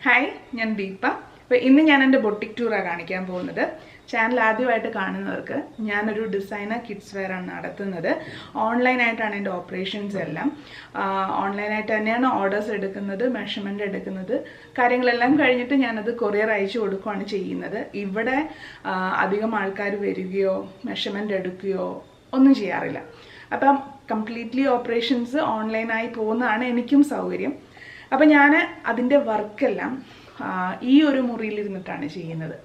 Hi, ഞാൻ ദീപ. അപ്പോൾ ഇന്ന് ഞാൻ എൻ്റെ ബൊട്ടിക് ടൂറാണ് കാണിക്കാൻ പോകുന്നത്. ചാനൽ ആദ്യമായിട്ട് കാണുന്നവർക്ക് ഞാനൊരു ഡിസൈനർ കിഡ്സ് വെയർ ആണ് നടത്തുന്നത്. ഓൺലൈനായിട്ടാണ് എൻ്റെ ഓപ്പറേഷൻസ് എല്ലാം. ഓൺലൈനായിട്ട് തന്നെയാണ് ഓർഡേഴ്സ് എടുക്കുന്നത്, മെഷർമെൻറ്റ് എടുക്കുന്നത്. കാര്യങ്ങളെല്ലാം കഴിഞ്ഞിട്ട് ഞാനത് കൊറിയർ അയച്ചു കൊടുക്കുകയാണ് ചെയ്യുന്നത്. ഇവിടെ അധികം ആൾക്കാർ വരികയോ മെഷർമെൻറ്റ് എടുക്കുകയോ ഒന്നും ചെയ്യാറില്ല. അപ്പം കംപ്ലീറ്റ്ലി ഓപ്പറേഷൻസ് ഓൺലൈനായി പോകുന്നതാണ് എനിക്കും സൗകര്യം. അപ്പം ഞാൻ അതിൻ്റെ വർക്കെല്ലാം ഈ ഒരു മുറിയിലിരുന്നിട്ടാണ് ചെയ്യുന്നത്.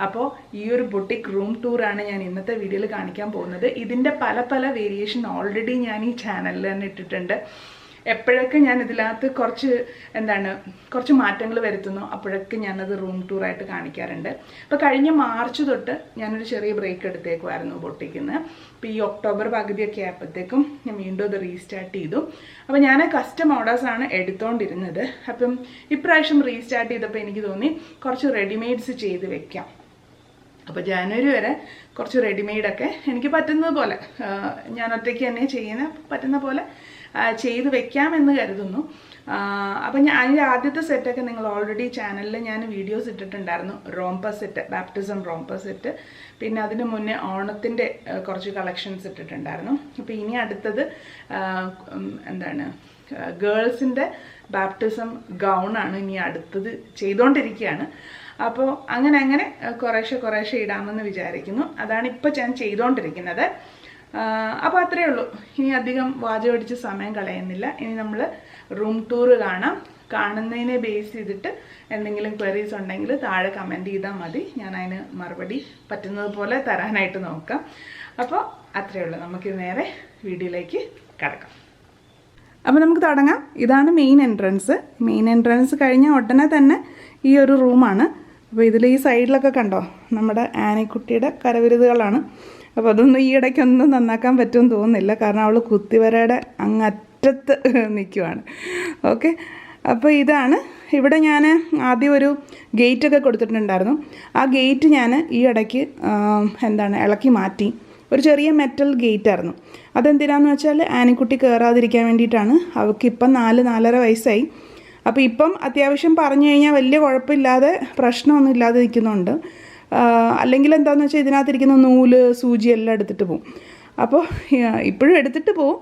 അപ്പോൾ ഈ ഒരു ബൊട്ടിക് റൂം ടൂറാണ് ഞാൻ ഇന്നത്തെ വീഡിയോയിൽ കാണിക്കാൻ പോകുന്നത്. ഇതിൻ്റെ പല പല വേരിയേഷൻ ഓൾറെഡി ഞാൻ ഈ ചാനലിൽ തന്നെ ഇട്ടിട്ടുണ്ട്. എപ്പോഴൊക്കെ ഞാൻ ഇതിനകത്ത് കുറച്ച് മാറ്റങ്ങൾ വരുത്തുന്നു, അപ്പോഴൊക്കെ ഞാനത് റൂം ടൂറായിട്ട് കാണിക്കാറുണ്ട്. അപ്പോൾ കഴിഞ്ഞ മാർച്ച് തൊട്ട് ഞാനൊരു ചെറിയ ബ്രേക്ക് എടുത്തേക്കുമായിരുന്നു ബൊട്ടിക്കിന്ന്. അപ്പോൾ ഈ ഒക്ടോബർ പകുതിയൊക്കെ ആയപ്പോഴത്തേക്കും ഞാൻ വീണ്ടും അത് റീസ്റ്റാർട്ട് ചെയ്തു. അപ്പോൾ ഞാൻ കസ്റ്റം ഓർഡേഴ്സാണ് എടുത്തുകൊണ്ടിരുന്നത്. അപ്പം ഇപ്രാവശ്യം റീസ്റ്റാർട്ട് ചെയ്തപ്പോൾ എനിക്ക് തോന്നി കുറച്ച് റെഡിമെയ്ഡ്സ് ചെയ്ത് വെക്കാം. അപ്പോൾ ജനുവരി വരെ കുറച്ച് റെഡിമെയ്ഡൊക്കെ എനിക്ക് പറ്റുന്നത് പോലെ, ഞാൻ ഒറ്റയ്ക്ക് തന്നെ പറ്റുന്ന പോലെ ചെയ്ത് വെക്കാമെന്ന് കരുതുന്നു. അപ്പം അതിൻ്റെ ആദ്യത്തെ സെറ്റൊക്കെ നിങ്ങൾ ഓൾറെഡി ചാനലിൽ ഞാൻ വീഡിയോസ് ഇട്ടിട്ടുണ്ടായിരുന്നു. റോംപർ സെറ്റ്, ബാപ്റ്റിസം റോംപർ സെറ്റ്. പിന്നെ അതിന് മുന്നേ ഓണത്തിൻ്റെ കുറച്ച് കളക്ഷൻസ് ഇട്ടിട്ടുണ്ടായിരുന്നു. അപ്പോൾ ഇനി അടുത്തത് ഗേൾസിൻ്റെ ബാപ്റ്റിസം ഗൗണാണ് ഇനി അടുത്തത് ചെയ്തുകൊണ്ടിരിക്കുകയാണ്. അപ്പോൾ അങ്ങനെ കുറേശ്ശെ ഇടാമെന്ന് വിചാരിക്കുന്നു. അതാണ് ഇപ്പോൾ ഞാൻ ചെയ്തുകൊണ്ടിരിക്കുന്നത്. അപ്പോൾ അത്രയേ ഉള്ളൂ. ഇനി അധികം വാചകടിച്ച് സമയം കളയുന്നില്ല. ഇനി നമ്മൾ റൂം ടൂർ കാണാം. കാണുന്നതിനെ ബേസ് ചെയ്തിട്ട് എന്തെങ്കിലും ക്വയറീസ് ഉണ്ടെങ്കിൽ താഴെ കമൻറ്റ് ചെയ്താൽ മതി. ഞാൻ അതിന് മറുപടി പറ്റുന്നത് പോലെ തരാനായിട്ട് നോക്കാം. അപ്പോൾ അത്രയേ ഉള്ളൂ. നമുക്ക് നേരെ വീഡിയോയിലേക്ക് കടക്കാം. അപ്പോൾ നമുക്ക് തുടങ്ങാം. ഇതാണ് മെയിൻ എൻട്രൻസ് കഴിഞ്ഞ ഉടനെ തന്നെ ഈ ഒരു റൂമാണ്. അപ്പോൾ ഇതിൽ ഈ സൈഡിലൊക്കെ കണ്ടോ, നമ്മുടെ ആനക്കുട്ടിയുടെ കരവിരുതുകളാണ്. അപ്പോൾ അതൊന്നും ഈ ഇടയ്ക്കൊന്നും നന്നാക്കാൻ പറ്റുമെന്ന് തോന്നുന്നില്ല, കാരണം അവൾ കുത്തിവരയുടെ അങ്ങറ്റത്ത് നിൽക്കുവാണ്. ഓക്കെ, അപ്പോൾ ഇതാണ്. ഇവിടെ ഞാൻ ആദ്യം ഒരു ഗേറ്റൊക്കെ കൊടുത്തിട്ടുണ്ടായിരുന്നു. ആ ഗേറ്റ് ഞാൻ ഈ ഇടയ്ക്ക് ഇളക്കി മാറ്റി. ഒരു ചെറിയ മെറ്റൽ ഗേറ്റായിരുന്നു. അതെന്തിനാന്ന് വെച്ചാൽ ആനക്കുട്ടി കയറാതിരിക്കാൻ വേണ്ടിയിട്ടാണ്. അവൾക്കിപ്പം 4-4.5 വയസ്സായി. അപ്പോൾ ഇപ്പം അത്യാവശ്യം പറഞ്ഞു കഴിഞ്ഞാൽ വലിയ കുഴപ്പമില്ലാതെ, പ്രശ്നമൊന്നും ഇല്ലാതെ നിൽക്കുന്നുണ്ട്. അല്ലെങ്കിൽ എന്താണെന്ന് വെച്ചാൽ ഇതിനകത്തിരിക്കുന്ന നൂല്, സൂചി എല്ലാം എടുത്തിട്ട് പോവും. അപ്പോൾ ഇപ്പോഴും എടുത്തിട്ട് പോവും,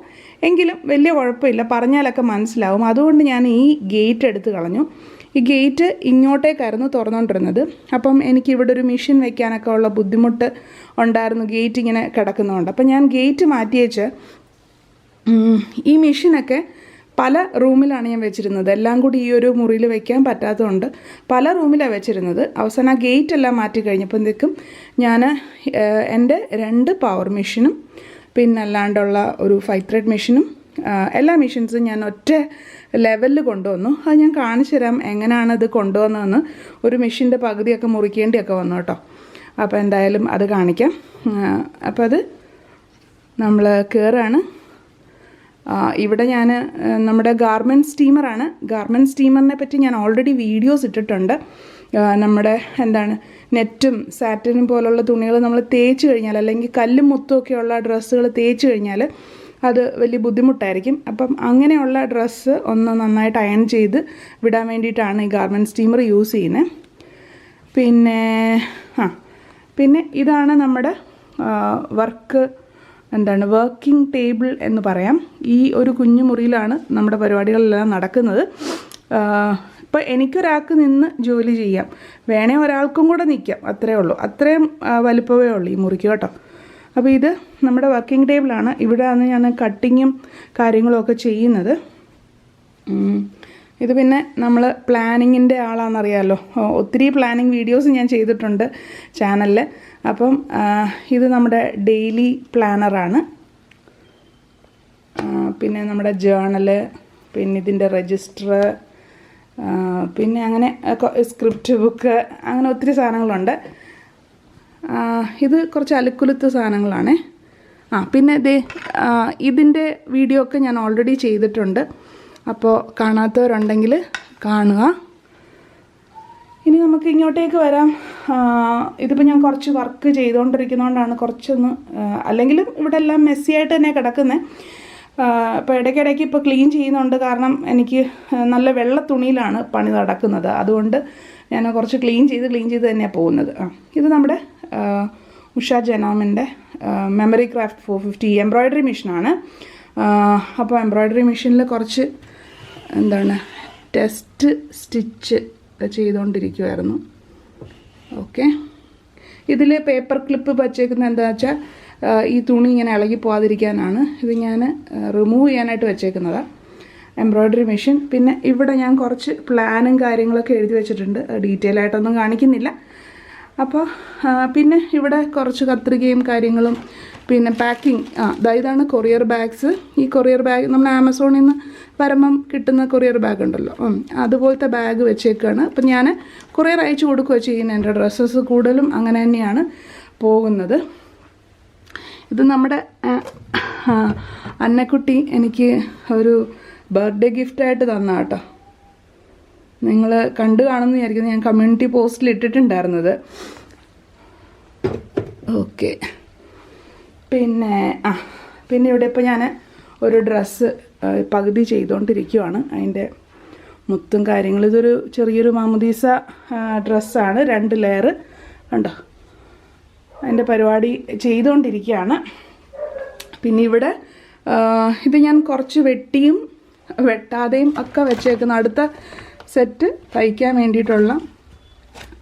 എങ്കിലും വലിയ കുഴപ്പമില്ല, പറഞ്ഞാലൊക്കെ മനസ്സിലാവും. അതുകൊണ്ട് ഞാൻ ഈ ഗേറ്റ് എടുത്ത് കളഞ്ഞു. ഈ ഗേറ്റ് ഇങ്ങോട്ടേക്കായിരുന്നു തുറന്നുകൊണ്ടിരുന്നത്. അപ്പം എനിക്കിവിടെ ഒരു മെഷീൻ വെക്കാനൊക്കെ ഉള്ള ബുദ്ധിമുട്ട് ഉണ്ടായിരുന്നു, ഗേറ്റ് ഇങ്ങനെ കിടക്കുന്നതുകൊണ്ട്. അപ്പം ഞാൻ ഗേറ്റ് മാറ്റിയേച്ച് ഈ മെഷീനൊക്കെ പല റൂമിലാണ് ഞാൻ വെച്ചിരുന്നത്. എല്ലാം കൂടി ഈ ഒരു മുറിയിൽ വെക്കാൻ പറ്റാത്തതുകൊണ്ട് പല റൂമിലാണ് വെച്ചിരുന്നത്. അവസാനം ആ ഗേറ്റ് എല്ലാം മാറ്റി കഴിഞ്ഞപ്പോഴത്തേക്കും ഞാൻ എൻ്റെ 2 പവർ മെഷീനും പിന്നെ അല്ലാണ്ടുള്ള ഒരു 5 ത്രെഡ് മെഷീനും എല്ലാ മെഷീൻസും ഞാൻ ഒറ്റ ലെവലിൽ കൊണ്ടുവന്നു. അത് ഞാൻ കാണിച്ചു തരാം എങ്ങനെയാണ് ഇത് കൊണ്ടുവന്നതെന്ന്. ഒരു മെഷീൻ്റെ പകുതിയൊക്കെ മുറിക്കേണ്ടിയൊക്കെ വന്നു കേട്ടോ. അപ്പോൾ എന്തായാലും അത് കാണിക്കാം. അപ്പോൾ അത് നമ്മൾ കയറാണ്. ഇവിടെ ഞാൻ നമ്മുടെ ഗാർമെൻറ്റ് സ്റ്റീമറാണ്. ഗാർമെൻറ്റ് സ്റ്റീമറിനെ പറ്റി ഞാൻ ഓൾറെഡി വീഡിയോസ് ഇട്ടിട്ടുണ്ട്. നമ്മുടെ നെറ്റും സാറ്റിനും പോലുള്ള തുണികൾ നമ്മൾ തേച്ച് കഴിഞ്ഞാൽ, അല്ലെങ്കിൽ കല്ലും മുത്തുമൊക്കെയുള്ള ഡ്രസ്സുകൾ തേച്ച് കഴിഞ്ഞാൽ അത് വലിയ ബുദ്ധിമുട്ടായിരിക്കും. അപ്പം അങ്ങനെയുള്ള ഡ്രസ്സ് ഒന്ന് നന്നായിട്ട് അയൺ ചെയ്ത് വിടാൻ വേണ്ടിയിട്ടാണ് ഈ ഗാർമെൻറ്റ് സ്റ്റീമർ യൂസ് ചെയ്യുന്നത്. പിന്നെ ഇതാണ് നമ്മുടെ വർക്കിംഗ് ടേബിൾ എന്ന് പറയാം. ഈ ഒരു കുഞ്ഞു മുറിയിലാണ് നമ്മുടെ പരിപാടികളെല്ലാം നടക്കുന്നത്. ഇപ്പോൾ എനിക്കൊരാൾക്ക് നിന്ന് ജോലി ചെയ്യാം, വേണേ ഒരാൾക്കും കൂടെ നിൽക്കാം, അത്രയേ ഉള്ളൂ. അത്രയും വലിപ്പമേ ഉള്ളൂ ഈ മുറിക്ക് കേട്ടോ. അപ്പോൾ ഇത് നമ്മുടെ വർക്കിംഗ് ടേബിളാണ്. ഇവിടെയാണ് ഞാൻ കട്ടിങ്ങും കാര്യങ്ങളുമൊക്കെ ചെയ്യുന്നത്. ഇത് പിന്നെ നമ്മൾ പ്ലാനിങ്ങിൻ്റെ ആളാണെന്നറിയാമല്ലോ, ഒത്തിരി പ്ലാനിങ് വീഡിയോസ് ഞാൻ ചെയ്തിട്ടുണ്ട് ചാനലിൽ. അപ്പം ഇത് നമ്മുടെ ഡെയിലി പ്ലാനറാണ്. പിന്നെ നമ്മുടെ ജേണല്, പിന്നെ ഇതിൻ്റെ രജിസ്റ്റർ, പിന്നെ അങ്ങനെ സ്ക്രിപ്റ്റ് ബുക്ക്, അങ്ങനെ ഒത്തിരി സാധനങ്ങളുണ്ട്. ഇത് കുറച്ച് അലുക്കുലുത്ത് സാധനങ്ങളാണ്. പിന്നെ ഇതിൻ്റെ വീഡിയോ ഒക്കെ ഞാൻ ഓൾറെഡി ചെയ്തിട്ടുണ്ട്. അപ്പോൾ കാണാത്തവരുണ്ടെങ്കിൽ കാണുക. ഇനി നമുക്ക് ഇങ്ങോട്ടേക്ക് വരാം. ഇതിപ്പോൾ ഞാൻ കുറച്ച് വർക്ക് ചെയ്തുകൊണ്ടിരിക്കുന്നതുകൊണ്ടാണ് കുറച്ചൊന്ന്, അല്ലെങ്കിലും ഇവിടെ എല്ലാം മെസ്സിയായിട്ട് തന്നെ കിടക്കുന്നത്. ഇപ്പോൾ ഇടയ്ക്കിടയ്ക്ക് ഇപ്പോൾ ക്ലീൻ ചെയ്യുന്നുണ്ട്. കാരണം എനിക്ക് നല്ല വെള്ള തുണിയിലാണ് പണി നടക്കുന്നത്. അതുകൊണ്ട് ഞാൻ കുറച്ച് ക്ലീൻ ചെയ്ത് തന്നെയാണ് പോകുന്നത്. ഇത് നമ്മുടെ ഉഷ ജനോമിൻ്റെ മെമ്മറി ക്രാഫ്റ്റ് 450 എംബ്രോയ്ഡറി മെഷീനാണ്. അപ്പോൾ എംബ്രോയ്ഡറി മെഷീനിൽ കുറച്ച് ടെസ്റ്റ് സ്റ്റിച്ച് ചെയ്തുകൊണ്ടിരിക്കുമായിരുന്നു. ഓക്കെ, ഇതിൽ പേപ്പർ ക്ലിപ്പ് വച്ചേക്കുന്നത് എന്താണെന്ന് വെച്ചാൽ ഈ തുണി ഇങ്ങനെ ഇളകി പോകാതിരിക്കാനാണ്. ഇത് ഞാൻ റിമൂവ് ചെയ്യാനായിട്ട് വെച്ചേക്കുന്നതാണ് എംബ്രോയ്ഡറി മെഷീൻ. പിന്നെ ഇവിടെ ഞാൻ കുറച്ച് പ്ലാനും കാര്യങ്ങളൊക്കെ എഴുതി വെച്ചിട്ടുണ്ട്, ഡീറ്റെയിൽ ആയിട്ടൊന്നും കാണിക്കുന്നില്ല. അപ്പോൾ പിന്നെ ഇവിടെ കുറച്ച് കത്രികയും കാര്യങ്ങളും, പിന്നെ പാക്കിംഗ്. ഇതാണ് കൊറിയർ ബാഗ്സ്. ഈ കൊറിയർ ബാഗ് നമ്മൾ ആമസോണിൽ നിന്ന് വരുമ്പം കിട്ടുന്ന കൊറിയർ ബാഗ് ഉണ്ടല്ലോ, അതുപോലത്തെ ബാഗ് വെച്ചേക്കാണ്. അപ്പം ഞാൻ കൊറിയർ അയച്ചു കൊടുക്കുകയോ ചെയ്യുന്നത്. എൻ്റെ ഡ്രസ്സസ് കൂടുതലും അങ്ങനെ തന്നെയാണ് പോകുന്നത്. ഇത് നമ്മുടെ അന്നക്കുട്ടി എനിക്ക് ഒരു ബർത്ത്ഡേ ഗിഫ്റ്റായിട്ട് തന്ന കേട്ടോ. നിങ്ങൾ കണ്ടു കാണുമെന്ന് വിചാരിക്കുന്നത്. ഞാൻ കമ്മ്യൂണിറ്റി പോസ്റ്റിൽ ഇട്ടിട്ടുണ്ടായിരുന്നത്. ഓക്കെ, പിന്നെ ഇവിടെ ഇപ്പോൾ ഞാൻ ഒരു ഡ്രസ്സ് പകുതി ചെയ്തുകൊണ്ടിരിക്കുകയാണ്. അതിൻ്റെ മുത്തും കാര്യങ്ങളും. ഇതൊരു ചെറിയൊരു മാമുദീസ ഡ്രസ്സാണ്, 2 ലെയർ കണ്ടോ. അതിൻ്റെ പരിപാടി ചെയ്തുകൊണ്ടിരിക്കുകയാണ്. പിന്നെ ഇവിടെ ഇത് ഞാൻ കുറച്ച് വെട്ടിയും വെട്ടാതെയും ഒക്കെ വെച്ചേക്കുന്ന അടുത്ത സെറ്റ് തയ്ക്കാൻ വേണ്ടിയിട്ടുള്ള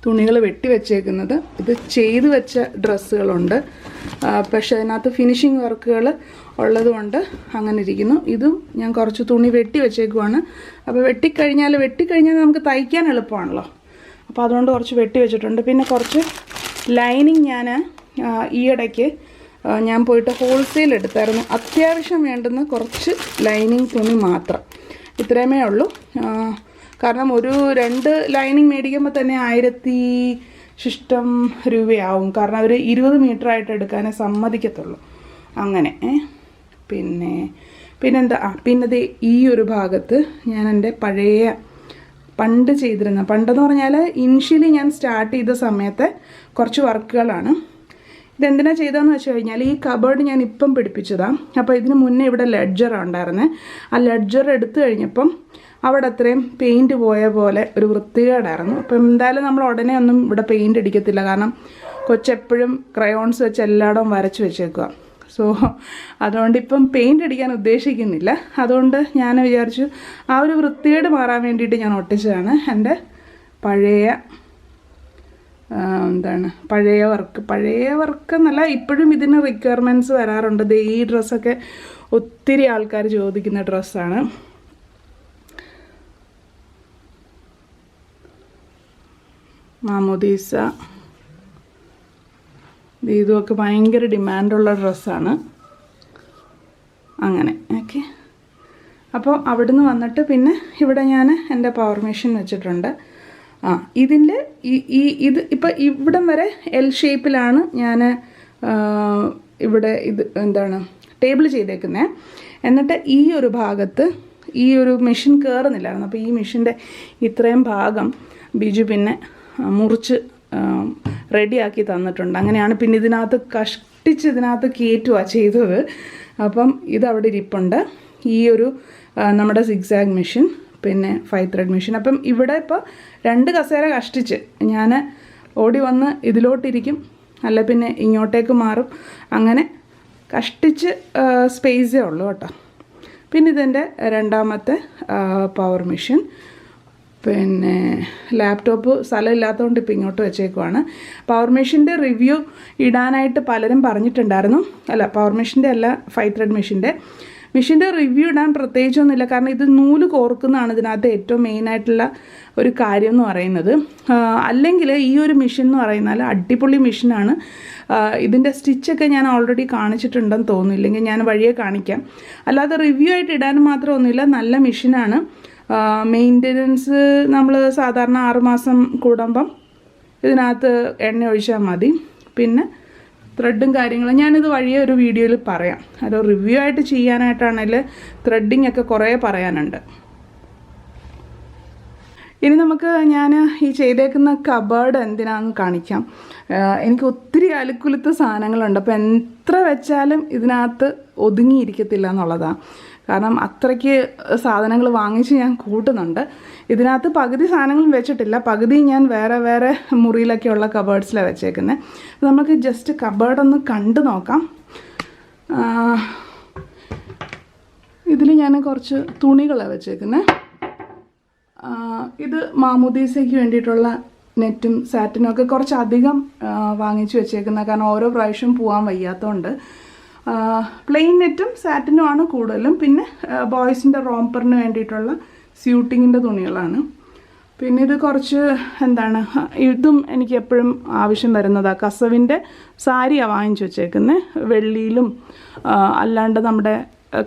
തുണികൾ വെട്ടി വെച്ചേക്കുന്നത്. ഇത് ചെയ്ത് വെച്ച ഡ്രസ്സുകളുണ്ട്, പക്ഷേ അതിനകത്ത് ഫിനിഷിങ് വർക്കുകൾ ഉള്ളതുകൊണ്ട് അങ്ങനെ ഇരിക്കുന്നു. ഇതും ഞാൻ കുറച്ച് തുണി വെട്ടി വെച്ചേക്കുവാണ്. അപ്പോൾ വെട്ടിക്കഴിഞ്ഞാൽ നമുക്ക് തയ്ക്കാൻ എളുപ്പമാണല്ലോ. അപ്പോൾ അതുകൊണ്ട് കുറച്ച് വെട്ടി വെച്ചിട്ടുണ്ട്. പിന്നെ കുറച്ച് ലൈനിങ് ഞാൻ ഈയിടയ്ക്ക് ഞാൻ പോയിട്ട് ഹോൾസെയിൽ എടുത്തായിരുന്നു. അത്യാവശ്യം വേണ്ടുന്ന കുറച്ച് ലൈനിങ് തുണി മാത്രം, ഇത്രയുമേ ഉള്ളൂ. കാരണം ഒരു 2 ലൈനിങ് മേടിക്കുമ്പോൾ തന്നെ 1000 രൂപയാവും. കാരണം അവർ 20 മീറ്ററായിട്ട് എടുക്കാനേ സമ്മതിക്കത്തുള്ളൂ. അങ്ങനെ പിന്നെന്താ പിന്നെ ഈ ഒരു ഭാഗത്ത് ഞാൻ എൻ്റെ പണ്ടെന്ന് പറഞ്ഞാൽ ഇനിഷ്യലി ഞാൻ സ്റ്റാർട്ട് ചെയ്ത സമയത്തെ കുറച്ച് വർക്കുകളാണ്. ഇതെന്തിനാണ് ചെയ്തതെന്ന് വെച്ച് കഴിഞ്ഞാൽ ഈ കബേർഡ് ഞാൻ ഇപ്പം പിടിപ്പിച്ചതാണ്. അപ്പോൾ ഇതിന് മുന്നേ ഇവിടെ ലെഡ്ജറാണ് ഉണ്ടായിരുന്നത്. ആ ലെഡ്ജർ എടുത്തു കഴിഞ്ഞപ്പം അവിടെ അത്രയും പെയിൻറ്റ് പോയ പോലെ ഒരു വൃത്തികേടായിരുന്നു. അപ്പോൾ എന്തായാലും നമ്മൾ ഉടനെ ഒന്നും ഇവിടെ പെയിൻറ്റ് അടിക്കത്തില്ല. കാരണം കൊച്ചെപ്പോഴും ക്രയോൺസ് വെച്ച് എല്ലായിടവും വരച്ച് വെച്ചേക്കുക. സോ അതുകൊണ്ട് ഇപ്പം പെയിൻറ്റ് അടിക്കാൻ ഉദ്ദേശിക്കുന്നില്ല. അതുകൊണ്ട് ഞാൻ വിചാരിച്ചു ആ ഒരു വൃത്തികേട് മാറാൻ വേണ്ടിയിട്ട് ഞാൻ ഒട്ടിച്ചതാണ് എൻ്റെ പഴയ വർക്ക് എന്നല്ല, ഇപ്പോഴും ഇതിന് റിക്വയർമെൻറ്റ്സ് വരാറുണ്ട്. ഈ ഡ്രസ്സൊക്കെ ഒത്തിരി ആൾക്കാർ ചോദിക്കുന്ന ഡ്രസ്സാണ്. മാമോദീസ ഇതുമൊക്കെ ഭയങ്കര ഡിമാൻഡുള്ള ഡ്രസ്സാണ്. അങ്ങനെ ഓക്കെ. അപ്പോൾ അവിടുന്ന് വന്നിട്ട് പിന്നെ ഇവിടെ ഞാൻ എൻ്റെ പവർ മെഷീൻ വെച്ചിട്ടുണ്ട്. ഇതിൻ്റെ ഇത് ഇപ്പം ഇവിടം വരെ L ഷേപ്പിലാണ് ഞാൻ ഇവിടെ ടേബിൾ ചെയ്തേക്കുന്നത്. എന്നിട്ട് ഈ ഒരു ഭാഗത്ത് ഈ ഒരു മെഷീൻ കയറുന്നില്ലായിരുന്നു. അപ്പോൾ ഈ മെഷീൻ്റെ ഇത്രയും ഭാഗം ബിജു പിന്നെ മുറിച്ച് റെഡിയാക്കി തന്നിട്ടുണ്ട്. അങ്ങനെയാണ് പിന്നെ ഇതിനകത്ത് ഇതിനകത്ത് കയറ്റുകയാണ് ചെയ്തത്. അപ്പം ഇതവിടെ ഇരിപ്പുണ്ട്. ഈ ഒരു നമ്മുടെ സിഗ്സാഗ് മെഷീൻ, പിന്നെ 5 ത്രെഡ് മെഷീൻ. അപ്പം ഇവിടെ ഇപ്പോൾ 2 കസേര കഷ്ടിച്ച് ഞാൻ ഓടി വന്ന് ഇതിലോട്ടിരിക്കും, അല്ല പിന്നെ ഇങ്ങോട്ടേക്ക് മാറും. അങ്ങനെ കഷ്ടിച്ച് സ്പേസേ ഉള്ളൂ കേട്ടോ. പിന്നെ ഇതെൻ്റെ രണ്ടാമത്തെ പവർ മെഷീൻ. പിന്നെ ലാപ്ടോപ്പ് സ്ഥലമില്ലാത്തതുകൊണ്ട് ഇപ്പോൾ ഇങ്ങോട്ട് വെച്ചേക്കുവാണ്. പവർ മെഷീൻ്റെ റിവ്യൂ ഇടാനായിട്ട് പലരും പറഞ്ഞിട്ടുണ്ടായിരുന്നു. അല്ല, പവർ മെഷീൻ്റെ അല്ല, 5 ത്രെഡ് മെഷീൻ്റെ റിവ്യൂ ഇടാൻ പ്രത്യേകിച്ചൊന്നുമില്ല. കാരണം ഇത് നൂല് കോർക്കുന്നതാണ് ഇതിനകത്ത് ഏറ്റവും മെയിനായിട്ടുള്ള ഒരു കാര്യം എന്ന് പറയുന്നത്. അല്ലെങ്കിൽ ഈ ഒരു മെഷീൻ എന്ന് പറയുന്നാൽ അടിപൊളി മെഷീനാണ്. ഇതിൻ്റെ സ്റ്റിച്ചൊക്കെ ഞാൻ ഓൾറെഡി കാണിച്ചിട്ടുണ്ടെന്ന് തോന്നുന്നു, ഇല്ലെങ്കിൽ ഞാൻ വഴിയെ കാണിക്കാം. അല്ലാതെ റിവ്യൂ ആയിട്ട് ഇടാനും മാത്രമൊന്നുമില്ല, നല്ല മെഷീനാണ്. മെയിൻ്റനൻസ് നമ്മൾ സാധാരണ 6 മാസം കൂടുമ്പം ഇതിനകത്ത് എണ്ണ ഒഴിച്ചാൽ മതി. പിന്നെ ത്രെഡും കാര്യങ്ങളും ഞാനിത് വഴിയെ ഒരു വീഡിയോയിൽ പറയാം. അത് റിവ്യൂ ആയിട്ട് ചെയ്യാനായിട്ടാണെങ്കിൽ ത്രെഡിങ് ഒക്കെ കുറേ പറയാനുണ്ട്. ഇനി നമുക്ക് ഞാൻ ഈ ചെയ്തേക്കുന്ന കബേർഡ് എന്തിനാണെന്ന് കാണിക്കാം. എനിക്ക് ഒത്തിരി അലുക്കുലുത്ത സാധനങ്ങളുണ്ട്. അപ്പോൾ എത്ര വെച്ചാലും ഇതിനകത്ത് ഒതുങ്ങിയിരിക്കത്തില്ല എന്നുള്ളതാണ്. കാരണം അത്രയ്ക്ക് സാധനങ്ങൾ വാങ്ങിച്ച് ഞാൻ കൂട്ടുന്നുണ്ട്. ഇതിനകത്ത് പകുതി സാധനങ്ങളും വെച്ചിട്ടില്ല, പകുതി ഞാൻ വേറെ വേറെ മുറിയിലൊക്കെയുള്ള കബേർഡ്സിലാണ് വെച്ചേക്കുന്നത്. നമുക്ക് ജസ്റ്റ് കബേർഡൊന്ന് കണ്ടു നോക്കാം. ഇതിൽ ഞാൻ കുറച്ച് തുണികളാണ് വെച്ചേക്കുന്നത്. ഇത് മാമോദീസയ്ക്ക് വേണ്ടിയിട്ടുള്ള നെറ്റും സാറ്റിനും ഒക്കെ കുറച്ചധികം വാങ്ങിച്ചു വെച്ചേക്കുന്നത്, കാരണം ഓരോ പ്രാവശ്യം പോകാൻ വയ്യാത്തതുകൊണ്ട്. പ്ലെയിൻ നെറ്റും സാറ്റിനുമാണ് കൂടുതലും. പിന്നെ ബോയ്സിൻ്റെ റോംപ്പറിന് വേണ്ടിയിട്ടുള്ള സ്യൂട്ടിങ്ങിൻ്റെ തുണികളാണ്. പിന്നെ ഇത് കുറച്ച് എന്താണ്, ഇതും എനിക്ക് എപ്പോഴും ആവശ്യം വരുന്നതാണ്. കസവിൻ്റെ സാരിയാണ് വാങ്ങിച്ചു വെച്ചേക്കുന്നത്. വെള്ളിയിലും അല്ലാണ്ട് നമ്മുടെ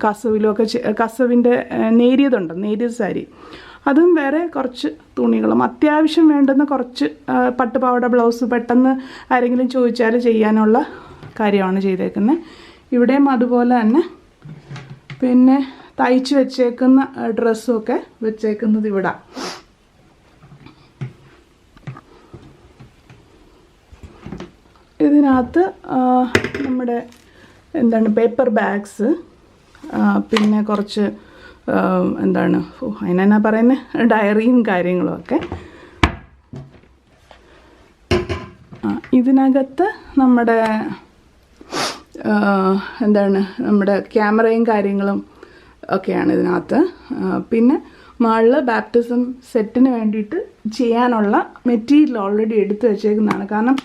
കസവിലുമൊക്കെ കസവിൻ്റെ നേരിയതുണ്ട്, നേരിയ സാരി. അതും വേറെ കുറച്ച് തുണികളും അത്യാവശ്യം വേണ്ടുന്ന കുറച്ച് പട്ടുപാവാട ബ്ലൗസ് പെട്ടെന്ന് ആരെങ്കിലും ചോദിച്ചാൽ ചെയ്യാനുള്ള കാര്യമാണ് ചെയ്തേക്കുന്നത്. ഇവിടെയും അതുപോലെ തന്നെ. പിന്നെ തയ്ച്ച് വെച്ചേക്കുന്ന ഡ്രസ്സുമൊക്കെ വെച്ചേക്കുന്നത് ഇവിടെ. ഇതിനകത്ത് നമ്മുടെ എന്താണ് പേപ്പർ ബാഗ്സ്, പിന്നെ കുറച്ച് എന്താണ് അതിനെന്നാ പറയുന്നത്, ഡയറിയും കാര്യങ്ങളും ഒക്കെ. ഇതിനകത്ത് നമ്മുടെ എന്താണ് നമ്മുടെ ക്യാമറയും കാര്യങ്ങളും ഒക്കെയാണ് ഇതിനകത്ത്. പിന്നെ മുകളിൽ ബാപ്റ്റിസം സെറ്റിന് വേണ്ടിയിട്ട് ചെയ്യാനുള്ള മെറ്റീരിയൽ ഓൾറെഡി എടുത്തു വെച്ചേക്കുന്നതാണ്. കാരണം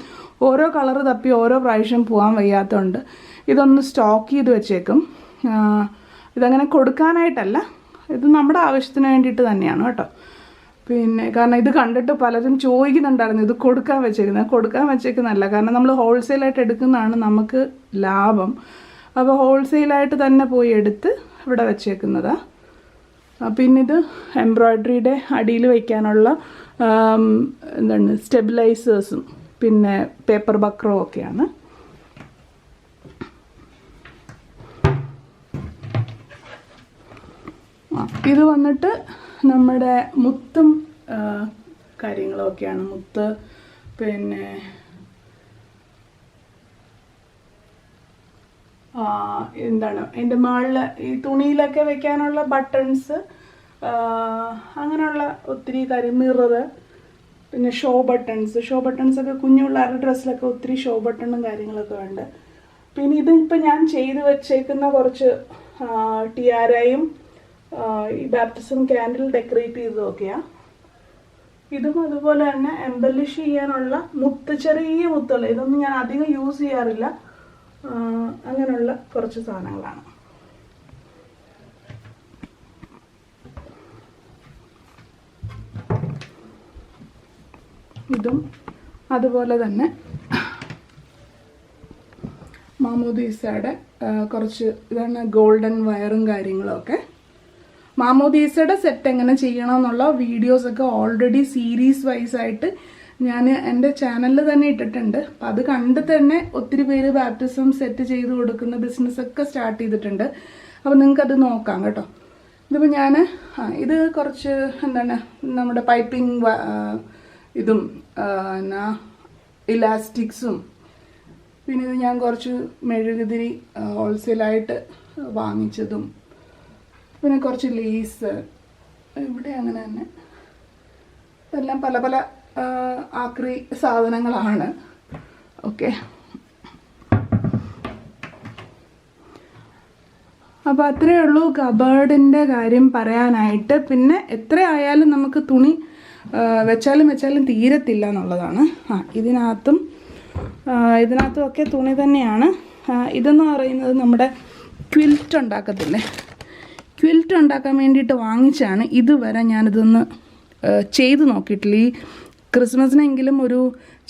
ഓരോ കളറ് തപ്പി ഓരോ പ്രാവശ്യം പോകാൻ വയ്യാത്തതുകൊണ്ട് ഇതൊന്ന് സ്റ്റോക്ക് ചെയ്ത് വെച്ചേക്കും. ഇതങ്ങനെ കൊടുക്കാനായിട്ടല്ല, ഇത് നമ്മുടെ ആവശ്യത്തിന് വേണ്ടിയിട്ട് തന്നെയാണ് കേട്ടോ. പിന്നെ കാരണം ഇത് കണ്ടിട്ട് പലരും ചോദിക്കുന്നുണ്ടായിരുന്നു ഇത് കൊടുക്കാൻ വെച്ചേക്കുന്നത്. കൊടുക്കാൻ വെച്ചേക്കുന്നതല്ല, കാരണം നമ്മൾ ഹോൾസെയിലായിട്ട് എടുക്കുന്നതാണ് നമുക്ക് ലാഭം. അപ്പോൾ ഹോൾസെയിലായിട്ട് തന്നെ പോയി എടുത്ത് ഇവിടെ വെച്ചേക്കുന്നതാണ്. പിന്നെ ഇത് എംബ്രോയ്ഡറിയുടെ അടിയിൽ വയ്ക്കാനുള്ള എന്താണ് സ്റ്റെബിലൈസേഴ്സും പിന്നെ പേപ്പർ ബക്രവും ഒക്കെയാണ്. ഇത് വന്നിട്ട് നമ്മുടെ മുത്തും കാര്യങ്ങളൊക്കെയാണ്. മുത്ത് പിന്നെ എന്താണ് അതിൻ്റെ മുകളിൽ ഈ തുണിയിലൊക്കെ വെക്കാനുള്ള ബട്ടൺസ്, അങ്ങനെയുള്ള ഒത്തിരി കാര്യം. മിററ്, പിന്നെ ഷോ ബട്ടൺസൊക്കെ കുഞ്ഞു പിള്ളേരുടെ ഡ്രസ്സിലൊക്കെ ഒത്തിരി ഷോ ബട്ടണും കാര്യങ്ങളൊക്കെ ഉണ്ട്. പിന്നെ ഇതിപ്പോൾ ഞാൻ ചെയ്ത് വെച്ചേക്കുന്ന കുറച്ച് ടിയാരയും ഈ ബാപ്റ്റിസം ക്യാൻഡിൽ ഡെക്കറേറ്റ് ചെയ്തതൊക്കെയാണ്. ഇതും അതുപോലെ തന്നെ എംബലിഷ് ചെയ്യാനുള്ള മുത്ത്, ചെറിയ മുത്തുകൾ. ഇതൊന്നും ഞാൻ അധികം യൂസ് ചെയ്യാറില്ല. അങ്ങനെയുള്ള കുറച്ച് സാധനങ്ങളാണ്. ഇതും അതുപോലെ തന്നെ മാമോദീസയുടെ കുറച്ച് ഇതാണ് ഗോൾഡൻ വയറും കാര്യങ്ങളൊക്കെ. മാമോദീസയുടെ സെറ്റ് എങ്ങനെ ചെയ്യണമെന്നുള്ള വീഡിയോസൊക്കെ ഓൾറെഡി സീരീസ് വൈസായിട്ട് ഞാൻ എൻ്റെ ചാനലിൽ തന്നെ ഇട്ടിട്ടുണ്ട്. അപ്പം അത് കണ്ട് തന്നെ ഒത്തിരി പേര് ബാപ്റ്റിസം സെറ്റ് ചെയ്ത് കൊടുക്കുന്ന ബിസിനസ്സൊക്കെ സ്റ്റാർട്ട് ചെയ്തിട്ടുണ്ട്. അപ്പോൾ നിങ്ങൾക്കത് നോക്കാം കേട്ടോ. ഇതിപ്പോൾ ഞാൻ ഇത് കുറച്ച് എന്താണ് നമ്മുടെ പൈപ്പിംഗ് ഇതും എന്നാ ഇലാസ്റ്റിക്സും, പിന്നെ ഇത് ഞാൻ കുറച്ച് മെഴുകുതിരി ഹോൾസെയിലായിട്ട് വാങ്ങിച്ചതും, പിന്നെ കുറച്ച് ലേസ് ഇവിടെ അങ്ങനെ തന്നെ. ഇതെല്ലാം പല പല ആക്രി സാധനങ്ങളാണ്. ഓക്കെ, അപ്പോൾ അത്രയേ ഉള്ളൂ കബേർഡിൻ്റെ കാര്യം പറയാനായിട്ട്. പിന്നെ എത്ര ആയാലും നമുക്ക് തുണി വെച്ചാലും തീരത്തില്ല എന്നുള്ളതാണ്. ഇതിനകത്തും ഒക്കെ തുണി തന്നെയാണ്. ഇതെന്ന് പറയുന്നത് നമ്മുടെ ക്വിൽറ്റ് ഉണ്ടാക്കത്തില്ലേ, ക്വിൽറ്റ് ഉണ്ടാക്കാൻ വേണ്ടിയിട്ട് വാങ്ങിച്ചാണ്. ഇതുവരെ ഞാനിതൊന്ന് ചെയ്ത് നോക്കിയിട്ടില്ല. ഈ ക്രിസ്മസിനെങ്കിലും ഒരു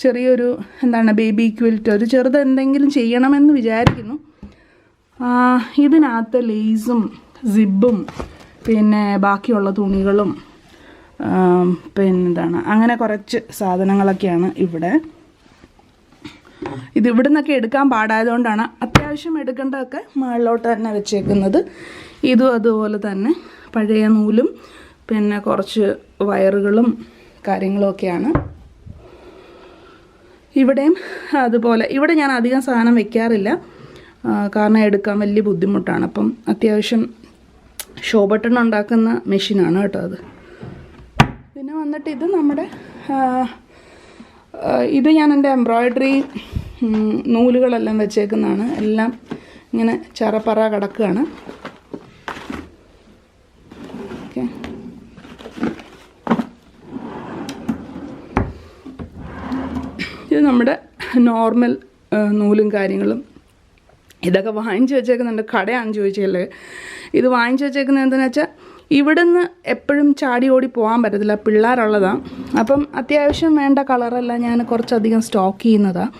ചെറിയൊരു എന്താണ് ബേബി ക്വിൽറ്റ്, ഒരു ചെറുത് എന്തെങ്കിലും ചെയ്യണമെന്ന് വിചാരിക്കുന്നു. ഇതിനകത്ത് ലേസും സിബും പിന്നെ ബാക്കിയുള്ള തുണികളും പിന്നെന്താണ് അങ്ങനെ കുറച്ച് സാധനങ്ങളൊക്കെയാണ് ഇവിടെ. ഇത് ഇവിടെ നിന്നൊക്കെ എടുക്കാൻ പാടായതുകൊണ്ടാണ് അത്യാവശ്യം എടുക്കേണ്ടതൊക്കെ മുകളിലോട്ട് തന്നെ വെച്ചേക്കുന്നത്. ഇതും അതുപോലെ തന്നെ പഴയ നൂലും പിന്നെ കുറച്ച് വയറുകളും കാര്യങ്ങളൊക്കെയാണ്. ഇവിടെയും അതുപോലെ. ഇവിടെ ഞാൻ അധികം സാധനം വെക്കാറില്ല, കാരണം എടുക്കാൻ വലിയ ബുദ്ധിമുട്ടാണ്. അപ്പം അത്യാവശ്യം ഷോ ബട്ടൺ ഉണ്ടാക്കുന്ന മെഷീനാണ് കേട്ടോ അത്. പിന്നെ വന്നിട്ട് ഇത് നമ്മുടെ ഇത് ഞാൻ എൻ്റെ എംബ്രോയ്ഡറി നൂലുകളെല്ലാം വെച്ചേക്കുന്നതാണ്. എല്ലാം ഇങ്ങനെ ചറപ്പറ കിടക്കുകയാണ്. ഓക്കെ, ഇത് നമ്മുടെ നോർമൽ നൂലും കാര്യങ്ങളും. ഇതൊക്കെ വാങ്ങിച്ച് വെച്ചേക്കുന്നുണ്ട്. കടയാണെന്ന് ചോദിച്ചല്ലേ, ഇത് വാങ്ങിച്ച് വെച്ചേക്കുന്നത് എന്താണെന്ന് വെച്ചാൽ ഇവിടുന്ന് എപ്പോഴും ചാടി ഓടി പോകാൻ പറ്റത്തില്ല, പിള്ളേരുള്ളതാണ്. അപ്പം അത്യാവശ്യം വേണ്ട കളറെല്ലാം ഞാൻ കുറച്ചധികം സ്റ്റോക്ക് ചെയ്യുന്നതാണ്.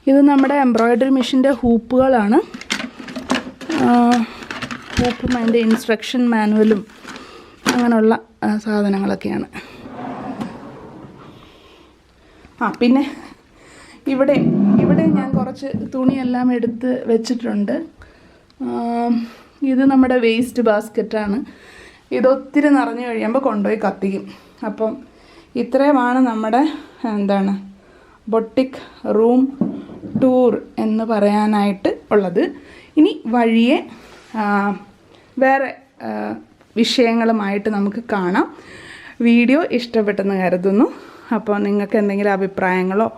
ഇത് നമ്മുടെ എംബ്രോയ്ഡറി മെഷീൻ്റെ ഹൂപ്പുകളാണ്. ഹൂപ്പും അതിൻ്റെ ഇൻസ്ട്രക്ഷൻ മാനുവലും അങ്ങനെയുള്ള സാധനങ്ങളൊക്കെയാണ്. പിന്നെ ഇവിടെ ഞാൻ കുറച്ച് തുണിയെല്ലാം എടുത്ത് വെച്ചിട്ടുണ്ട്. ഇത് നമ്മുടെ വേസ്റ്റ് ബാസ്ക്കറ്റാണ്. ഇതൊത്തിരി നിറഞ്ഞു കഴിയുമ്പോൾ കൊണ്ടുപോയി കത്തിക്കും. അപ്പം ഇത്രയുമാണ് നമ്മുടെ ബൊട്ടിക് റൂം ടൂർ എന്ന് പറയാനായിട്ട് ഉള്ളത്. ഇനി വഴിയെ വേറെ വിഷയങ്ങളുമായിട്ട് നമുക്ക് കാണാം. വീഡിയോ ഇഷ്ടപ്പെട്ടെന്ന് കരുതുന്നു. അപ്പോൾ നിങ്ങൾക്ക് എന്തെങ്കിലും അഭിപ്രായങ്ങളോ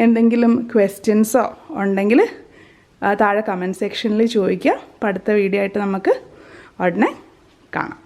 എന്തെങ്കിലും ക്വസ്റ്റ്യൻസോ ഉണ്ടെങ്കിൽ താഴെ കമൻറ്റ് സെക്ഷനിൽ ചോദിക്കുക. അപ്പോൾ അടുത്ത വീഡിയോ ആയിട്ട് നമുക്ക് ഉടനെ കാണാം.